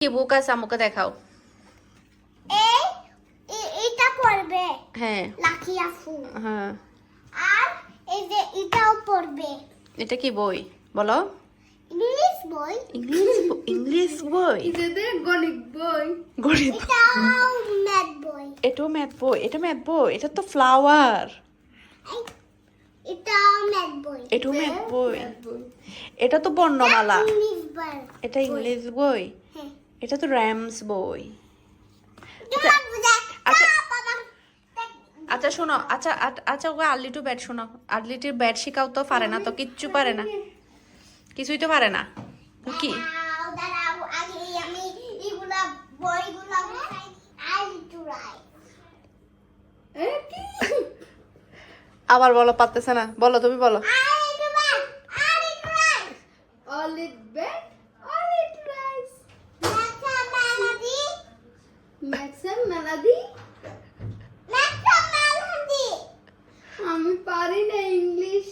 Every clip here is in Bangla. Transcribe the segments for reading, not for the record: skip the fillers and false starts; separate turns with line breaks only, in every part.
কি বুক আছে আমাকে দেখাও।
এটা পড়বে
হ্যাঁ
লাকি আফু।
হ্যাঁ।
আর এই যে এটাও পড়বে।
এটা কি বই বলো?
ইংলিশ বই।
ইংলিশ বই।
এটা গণিত বই।
গণিত।
এটাও ম্যাথ বই।
এটাও ম্যাথ বই। এটা ম্যাথ বই। এটা তো ফ্লাওয়ার।
এটাও ম্যাথ বই।
এটাও ম্যাথ বই। এটা তো বর্ণমালা।
ইংলিশ বই।
এটা ইংলিশ বই।
হ্যাঁ।
এটা তো র্যামস বই।
আচ্ছা
আচ্ছা শোনো, আচ্ছা আচ্ছা ওকে আর্লি টু ব্যাট শোনো। আর্লিটির ব্যাট শিখাও তো, পারে না তো, কিচ্ছু পারে না, কিছুই তো পারে না। কি
দাঁড়াও আগে আমি এগুলা বইগুলা আই টু রাইট।
আবার বলো, পারতেছে না, বলো তুমি বলো।
I to write. I to write.
All it bed, all it rise.
লেখা মেলোডি।
Maxim melody.
লেখা মেলোডি।
আমি পারি না ইংলিশ।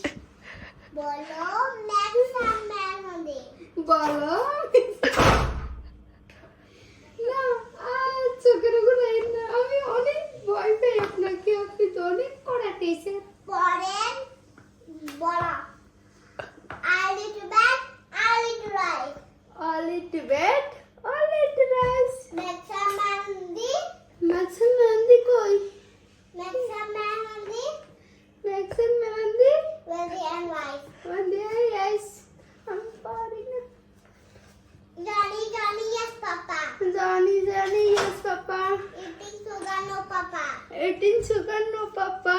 বলো লেখা মেলোডি।
বলো। না, চোখের উপরে না। আমি অনেক ভয় পাই আপনাকে। আপনি তো অনেক কড়া টিচার।
পড়েন বলা। I to bat I to write.
All it bed, all it rise.
লেখা মেলোডি।
Maxim melody কই?
লেখা melody.
Maxim melody.
Ready and right.
One day, yes. আমি পারি না।
Johnny, Johnny, yes, Papa.
Johnny, Johnny, yes, Papa.
Eating sugar, no, Papa.
18 sugar, no, Papa.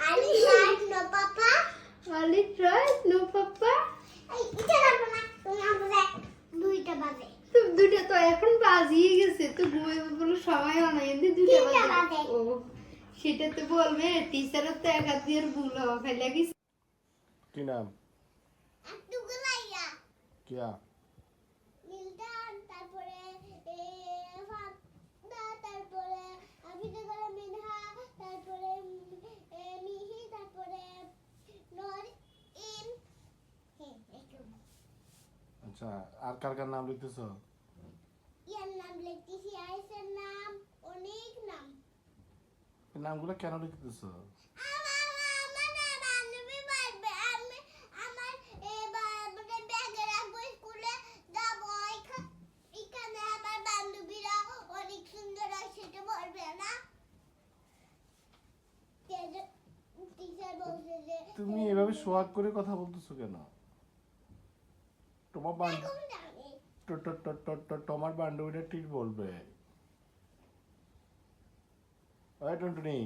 Ali right, no, Papa.
All it right, no, Papa.
এই এটা লাগবে না, তুমি আমাদের দুইটা বাজে।
তো দুইটা তো এখন বাজিয়ে গেছে, তো ঘুমাইবে বলে সময় নাই, এমনি দুইটা
তিনটা
বাজে।
বাজে।
ও সেটা তো বলবে, টিচারের তো এক হাত দিয়ে ভুল হওয়া ফেলে গেছে।
কি নাম?
একটু গুলাইয়া।
কিয়া?
মিল্টন, তারপরে ফাদা, তারপরে আবিদা গলা মিনহা, তারপরে মিহি, তারপরে নরিন। হ্যাঁ, এরকম।
আচ্ছা, আর কার কার নাম লিখতেছো?
ইয়ার নাম লিখতেছি, আয়েশের নাম, অনেক নাম।
এই নামগুলো কেন লিখতেছো?
আমার বান্ধবী বলবে, আমি আমার ব্যাগে রাখবো, স্কুলে যাবো, এখানে আমার বান্ধবীরা অনেক সুন্দর হয়, সেটা বলবে না। টিচার বলছে যে
তুমি এভাবে সোয়াগ করে কথা বলতেছো কেন? তোমার
এরকম জানি।
তোমার বান্ধবীরা ঠিক বলবে। ওই টুনটুনি,